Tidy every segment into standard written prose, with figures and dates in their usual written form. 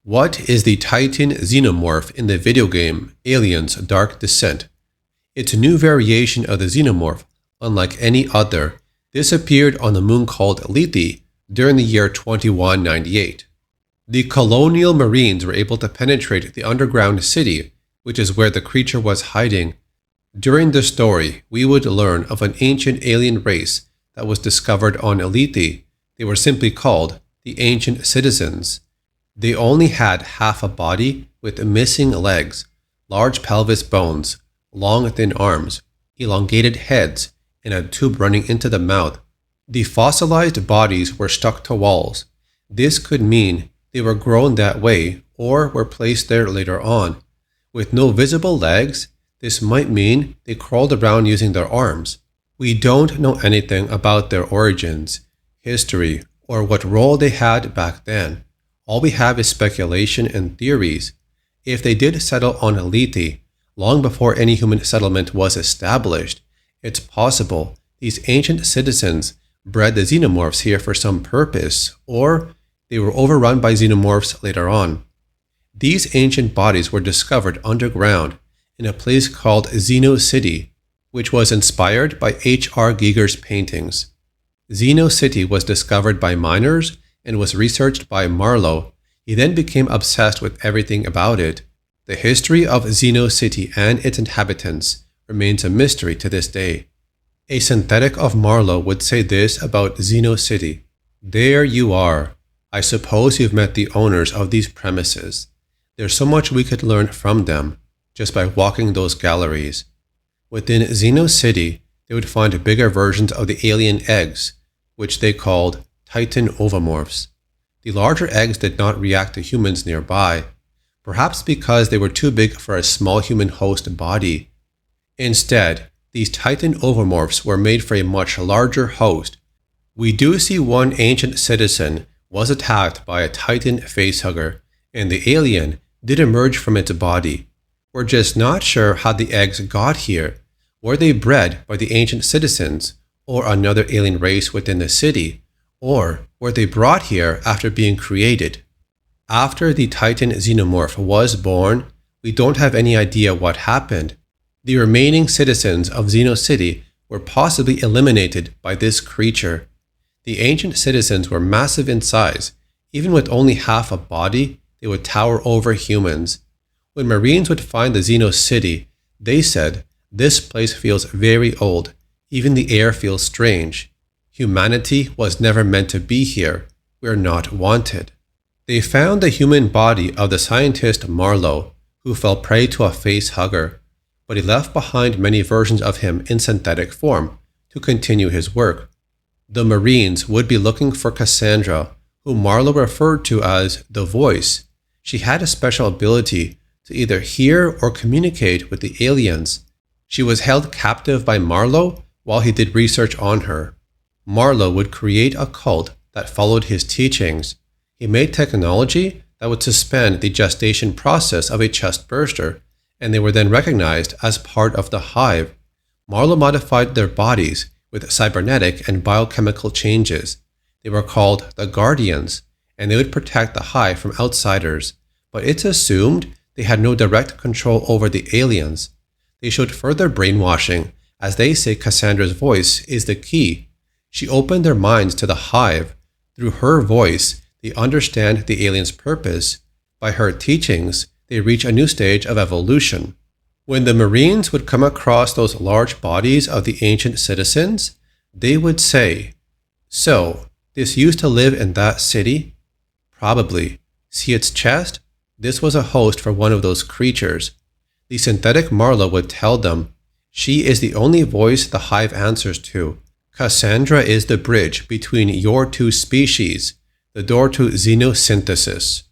What is the Titan Xenomorph in the video game Aliens Dark Descent? It's a new variation of the Xenomorph, unlike any other. This appeared on the moon called Lethe during the year 2198. The colonial marines were able to penetrate the underground city, which is where the creature was hiding. During the story, we would learn of an ancient alien race that was discovered on Lethe. They were simply called the Ancient Citizens. They only had half a body with missing legs, large pelvis bones, long thin arms, elongated heads, and a tube running into the mouth. The fossilized bodies were stuck to walls. This could mean they were grown that way or were placed there later on. With no visible legs, this might mean they crawled around using their arms. We don't know anything about their origins, history, or what role they had back then. All we have is speculation and theories. If they did settle on Lethe long before any human settlement was established, it's possible these ancient citizens bred the xenomorphs here for some purpose, or they were overrun by xenomorphs later on. These ancient bodies were discovered underground in a place called Xeno City, which was inspired by H.R. Giger's paintings. Xeno City was discovered by miners and was researched by Marlow. He then became obsessed with everything about it. The history of Xeno City and its inhabitants remains a mystery to this day. A synthetic of Marlow would say this about Xeno City. There you are. I suppose you've met the owners of these premises. There's so much we could learn from them just by walking those galleries. Within Xeno City, they would find bigger versions of the alien eggs, which they called Titan Ovomorphs. The larger eggs did not react to humans nearby, perhaps because they were too big for a small human host body. Instead, these Titan Ovomorphs were made for a much larger host. We do see one ancient citizen was attacked by a Titan Facehugger, and the alien did emerge from its body. We're just not sure how the eggs got here. Were they bred by the ancient citizens, or another alien race within the city? Or were they brought here after being created? After the Titan Xenomorph was born, we don't have any idea what happened. The remaining citizens of Xeno City were possibly eliminated by this creature. The ancient citizens were massive in size. Even with only half a body, they would tower over humans. When Marines would find the Xeno City, they said, "This place feels very old. Even the air feels strange. Humanity was never meant to be here. We're not wanted." They found the human body of the scientist Marlow, who fell prey to a facehugger, but he left behind many versions of him in synthetic form to continue his work. The Marines would be looking for Cassandra, who Marlow referred to as the Voice. She had a special ability to either hear or communicate with the aliens. She was held captive by Marlow while he did research on her. Marlow would create a cult that followed his teachings. He made technology that would suspend the gestation process of a chestburster, and they were then recognized as part of the Hive. Marlow modified their bodies with cybernetic and biochemical changes. They were called the Guardians, and they would protect the Hive from outsiders, but it's assumed they had no direct control over the aliens. They showed further brainwashing, as they say Cassandra's voice is the key. She opened their minds to the Hive. Through her voice, they understand the aliens' purpose. By her teachings, they reach a new stage of evolution. When the Marines would come across those large bodies of the ancient citizens, they would say, "So, this used to live in that city?" Probably. See its chest? This was a host for one of those creatures. The synthetic Marlow would tell them, "She is the only voice the Hive answers to. Cassandra is the bridge between your two species, the door to xenosynthesis."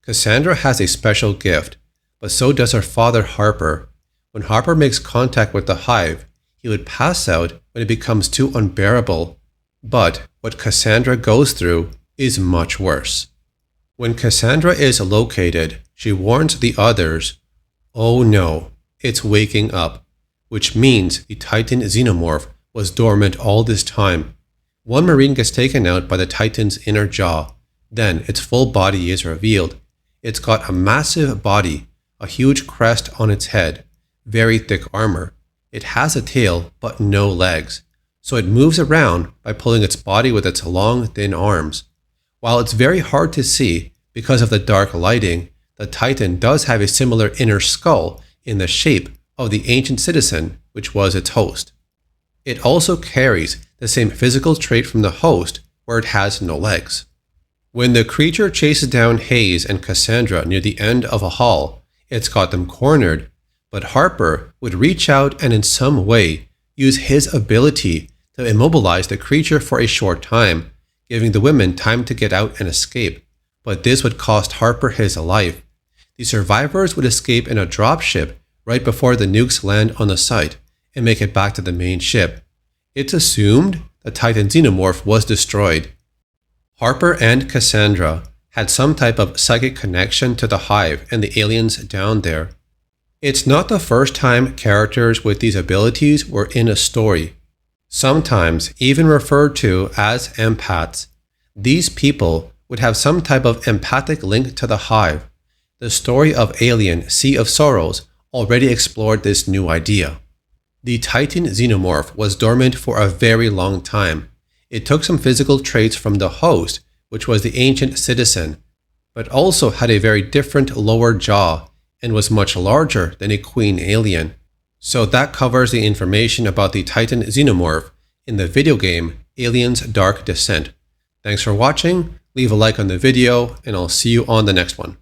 Cassandra has a special gift, but so does her father Harper. When Harper makes contact with the Hive, he would pass out when it becomes too unbearable. But what Cassandra goes through is much worse. When Cassandra is located, she warns the others, "Oh no, it's waking up," which means the Titan Xenomorph was dormant all this time. One Marine gets taken out by the Titan's inner jaw. Then its full body is revealed. It's got a massive body, a huge crest on its head, very thick armor. It has a tail but no legs, so it moves around by pulling its body with its long, thin arms. While it's very hard to see because of the dark lighting, the Titan does have a similar inner skull in the shape of the ancient citizen, which was its host. It also carries the same physical trait from the host, where it has no legs. When the creature chases down Hayes and Cassandra near the end of a hall, it's got them cornered, but Harper would reach out and in some way use his ability to immobilize the creature for a short time, giving the women time to get out and escape, but this would cost Harper his life. The survivors would escape in a dropship right before the nukes land on the site and make it back to the main ship. It's assumed the Titan Xenomorph was destroyed. Harper and Cassandra had some type of psychic connection to the Hive and the aliens down there. It's not the first time characters with these abilities were in a story, sometimes even referred to as empaths. These people would have some type of empathic link to the Hive. The story of Alien Sea of Sorrows already explored this new idea. The Titan Xenomorph was dormant for a very long time. It took some physical traits from the host, which was the ancient citizen, but also had a very different lower jaw and was much larger than a queen alien. So that covers the information about the Titan Xenomorph in the video game Aliens Dark Descent. Thanks for watching, leave a like on the video, and I'll see you on the next one.